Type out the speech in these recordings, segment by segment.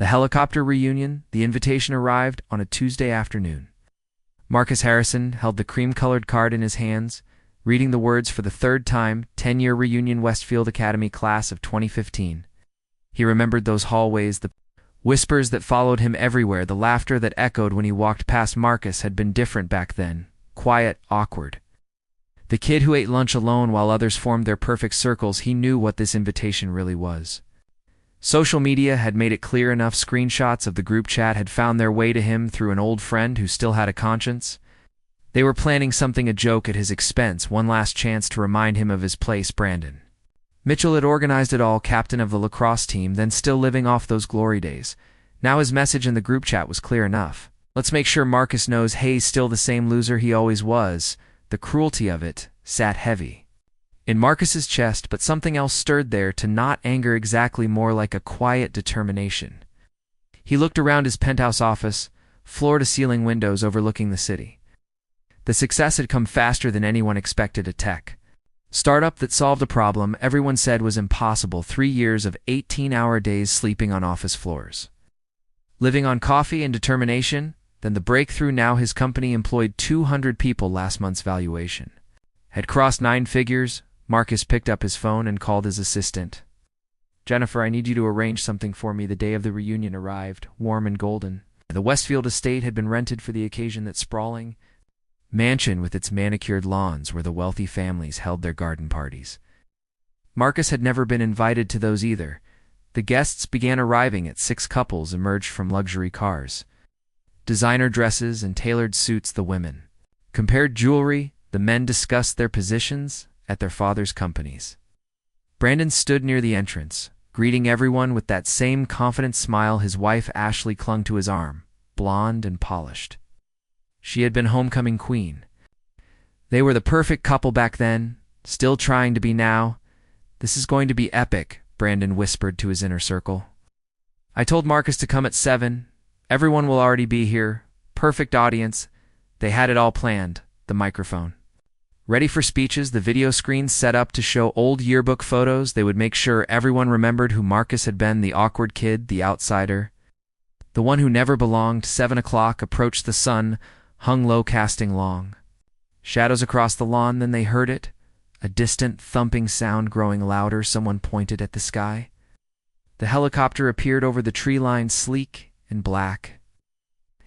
The helicopter reunion, the invitation arrived on a Tuesday afternoon. Marcus Harrison held the cream-colored card in his hands, reading the words for the third time, 10-year reunion Westfield Academy class of 2015. He remembered those hallways, the whispers that followed him everywhere, the laughter that echoed when he walked past. Marcus had been different back then, quiet, awkward. The kid who ate lunch alone while others formed their perfect circles. He knew what this invitation really was. Social media had made it clear enough. Screenshots of the group chat had found their way to him through an old friend who still had a conscience. They were planning something, a joke at his expense, one last chance to remind him of his place. Brandon Mitchell had organized it all, captain of the lacrosse team, then still living off those glory days. Now his message in the group chat was clear enough. Let's make sure Marcus knows Hayes still the same loser he always was. The cruelty of it sat heavy in Marcus's chest, but something else stirred there, to not anger exactly, more like a quiet determination. He looked around his penthouse office, floor-to-ceiling windows overlooking the city. The success had come faster than anyone expected. A tech startup that solved a problem everyone said was impossible. 3 years of 18-hour days sleeping on office floors, living on coffee and determination. Then the breakthrough. Now his company employed 200 people. Last month's valuation had crossed 9 figures. Marcus picked up his phone and called his assistant. "Jennifer, I need you to arrange something for me." The day of the reunion arrived, warm and golden. The Westfield estate had been rented for the occasion. That sprawling mansion with its manicured lawns where the wealthy families held their garden parties. Marcus had never been invited to those either. The guests began arriving at 6 couples emerged from luxury cars. Designer dresses and tailored suits. The women compared jewelry. The men discussed their positions at their father's companies. Brandon stood near the entrance, greeting everyone with that same confident smile. His wife Ashley clung to his arm, blonde and polished. She had been homecoming queen. They were the perfect couple back then, still trying to be now. "This is going to be epic," Brandon whispered to his inner circle. "I told Marcus to come at 7. Everyone will already be here. Perfect audience." They had it all planned. The microphone ready for speeches, the video screens set up to show old yearbook photos. They would make sure everyone remembered who Marcus had been, the awkward kid, the outsider, the one who never belonged. 7 o'clock approached. The sun hung low, casting long shadows across the lawn. Then they heard it, a distant thumping sound growing louder. Someone pointed at the sky. The helicopter appeared over the tree line, sleek and black.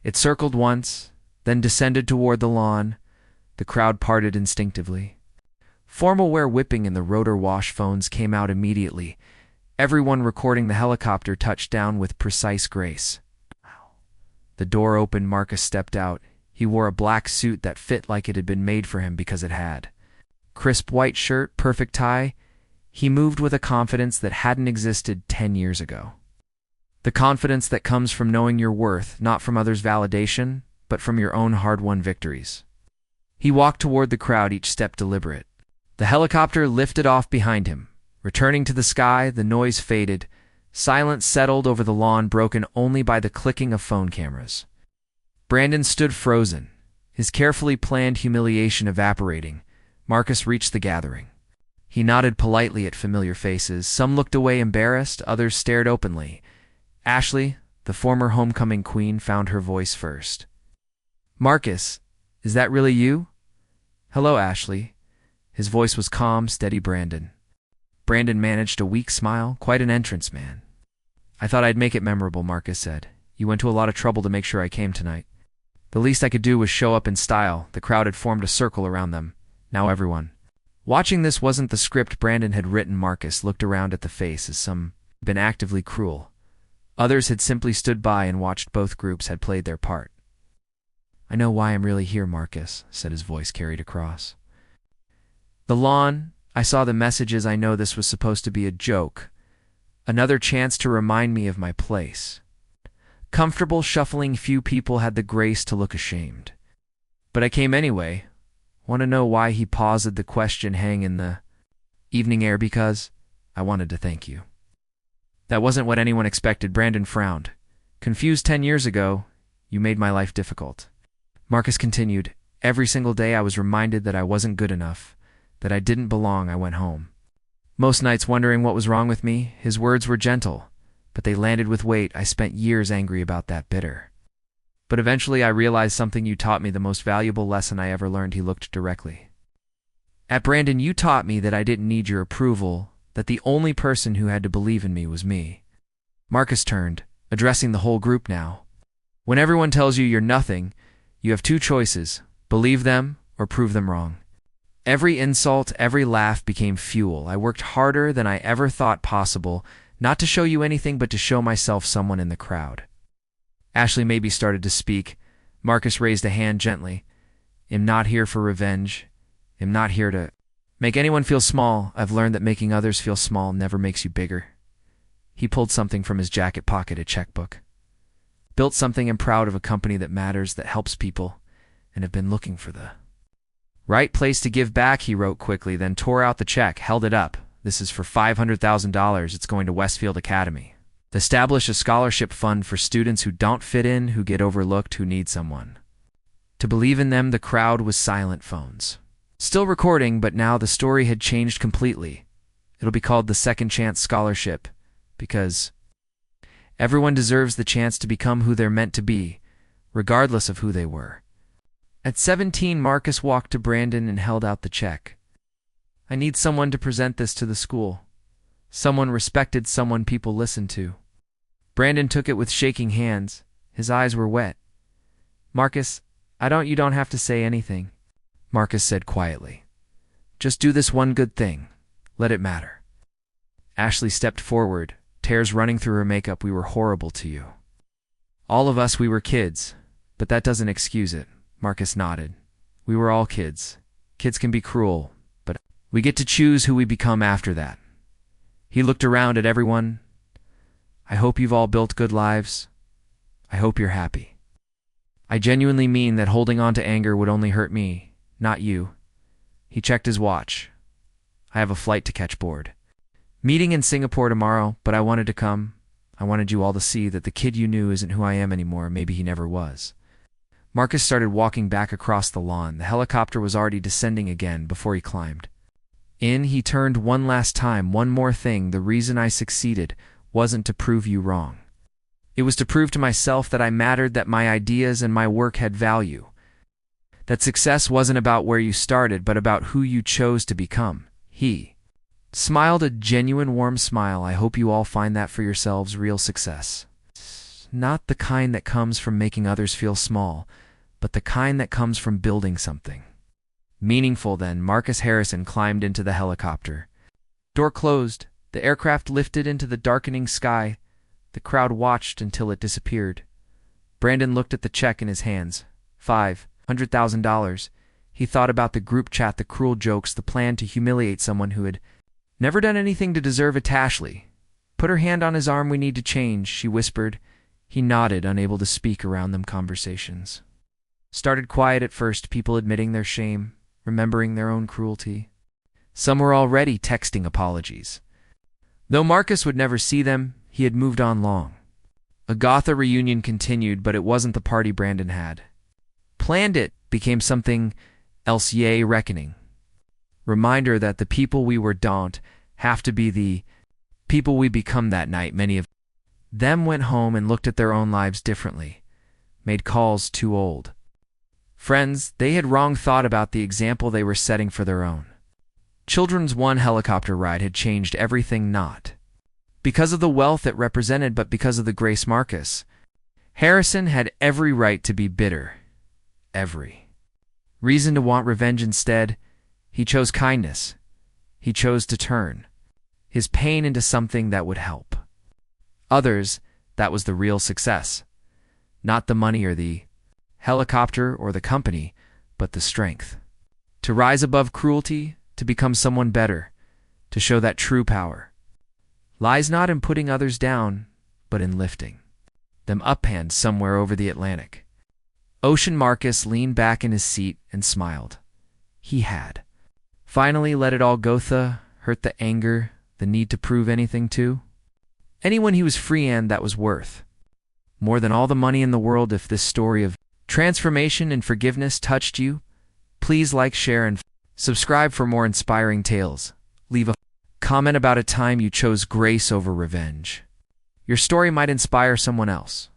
It circled once, then descended toward the lawn. The crowd parted instinctively. Formal wear whipping, and the rotor wash phones came out immediately. Everyone recording. The helicopter touched down with precise grace. The door opened. Marcus stepped out. He wore a black suit that fit like it had been made for him because it had. Crisp white shirt, perfect tie. He moved with a confidence that hadn't existed 10 years ago. The confidence that comes from knowing your worth, not from others' validation, but from your own hard-won victories. He walked toward the crowd, each step deliberate. The helicopter lifted off behind him. Returning to the sky, the noise faded. Silence settled over the lawn, broken only by the clicking of phone cameras. Brandon stood frozen, his carefully planned humiliation evaporating. Marcus reached the gathering. He nodded politely at familiar faces. Some looked away embarrassed, others stared openly. Ashley, the former homecoming queen, found her voice first. "Marcus, is that really you?" "Hello, Ashley." His voice was calm, steady. Brandon managed a weak smile. "Quite an entrance, man." "I thought I'd make it memorable," Marcus said. "You went to a lot of trouble to make sure I came tonight." The least I could do was show up in style. The crowd had formed a circle around them. Now everyone watching this wasn't the script Brandon had written. Marcus looked around at the faces. Some had been actively cruel. Others had simply stood by and watched. Both groups had played their part. "I know why I'm really here," Marcus said, his voice carried across the lawn. "I saw the messages. I know this was supposed to be a joke. Another chance to remind me of my place. Comfortable, shuffling. Few people had the grace to look ashamed. But I came anyway. Want to know why?" He paused, the question hang in the evening air. "Because I wanted to thank you." That wasn't what anyone expected. Brandon frowned. "Confused 10 years ago, you made my life difficult." Marcus continued. "Every single day I was reminded that I wasn't good enough, that I didn't belong. I went home most nights wondering what was wrong with me." His words were gentle, but they landed with weight. I spent years angry about that, bitter. But eventually I realized something. You taught me the most valuable lesson I ever learned. He looked directly at Brandon. You taught me that I didn't need your approval, that the only person who had to believe in me was me. Marcus turned, addressing the whole group now. When everyone tells you you're nothing, you have two choices: believe them or prove them wrong. Every insult, every laugh became fuel. I worked harder than I ever thought possible, not to show you anything but to show myself someone in the crowd. Ashley maybe started to speak. Marcus raised a hand gently. I'm not here for revenge. I'm not here to make anyone feel small. I've learned that making others feel small never makes you bigger. He pulled something from his jacket pocket, a checkbook. Built something. I'm proud of a company that matters, that helps people, and have been looking for the right place to give back, he wrote quickly, then tore out the check, held it up. This is for $500,000. It's going to Westfield Academy. Establish a scholarship fund for students who don't fit in, who get overlooked, who need someone to believe in them. The crowd was silent. Phones still recording, but now the story had changed completely. It'll be called the Second Chance Scholarship, because everyone deserves the chance to become who they're meant to be, regardless of who they were. At 17, Marcus walked to Brandon and held out the check. I need someone to present this to the school. Someone respected, someone people listened to. Brandon took it with shaking hands. His eyes were wet. Marcus, you don't have to say anything, Marcus said quietly. Just do this one good thing. Let it matter. Ashley stepped forward, tears running through her makeup. We were horrible to you. All of us, we were kids, but that doesn't excuse it. Marcus nodded. We were all kids. Kids can be cruel, but we get to choose who we become after that. He looked around at everyone. I hope you've all built good lives. I hope you're happy. I genuinely mean that holding on to anger would only hurt me, not you. He checked his watch. I have a flight to catch board. Meeting in Singapore tomorrow, but I wanted to come. I wanted you all to see that the kid you knew isn't who I am anymore. Maybe he never was. Marcus started walking back across the lawn. The helicopter was already descending again before he climbed in. He turned one last time. One more thing. The reason I succeeded wasn't to prove you wrong. It was to prove to myself that I mattered, that my ideas and my work had value. That success wasn't about where you started, but about who you chose to become. He smiled, a genuine warm smile. I hope you all find that for yourselves. Real success. Not the kind that comes from making others feel small, but the kind that comes from building something meaningful. Then Marcus Harrison climbed into the helicopter. Door closed. The aircraft lifted into the darkening sky. The crowd watched until it disappeared. Brandon looked at the check in his hands. $500,000. He thought about the group chat, the cruel jokes, the plan to humiliate someone who had never done anything to deserve it. Ashley put her hand on his arm. We need to change, she whispered. He nodded, unable to speak around them. Conversations started quiet at first, people admitting their shame, remembering their own cruelty. Some were already texting apologies. Though Marcus would never see them, he had moved on long. Agatha reunion continued, but it wasn't the party Brandon had planned. It became something else. Yay, reckoning. Reminder that the people we were don't have to be the people we become. That night, many of them went home and looked at their own lives differently, made calls. Too old friends, they had wrong thought about the example they were setting for their own children's. One helicopter ride had changed everything, not because of the wealth it represented, but because of the grace. Marcus Harrison had every right to be bitter, every reason to want revenge. Instead, he chose kindness. He chose to turn his pain into something that would help others. That was the real success. Not the money or the helicopter or the company, but the strength to rise above cruelty, to become someone better, to show that true power lies not in putting others down, but in lifting them up. And somewhere over the Atlantic Ocean, Marcus leaned back in his seat and smiled. He had finally let it all go. The hurt, the anger, the need to prove anything to anyone. He was free, and that was worth more than all the money in the world. If this story of transformation and forgiveness touched you, please like, share, and subscribe for more inspiring tales. Leave a comment about a time you chose grace over revenge. Your story might inspire someone else.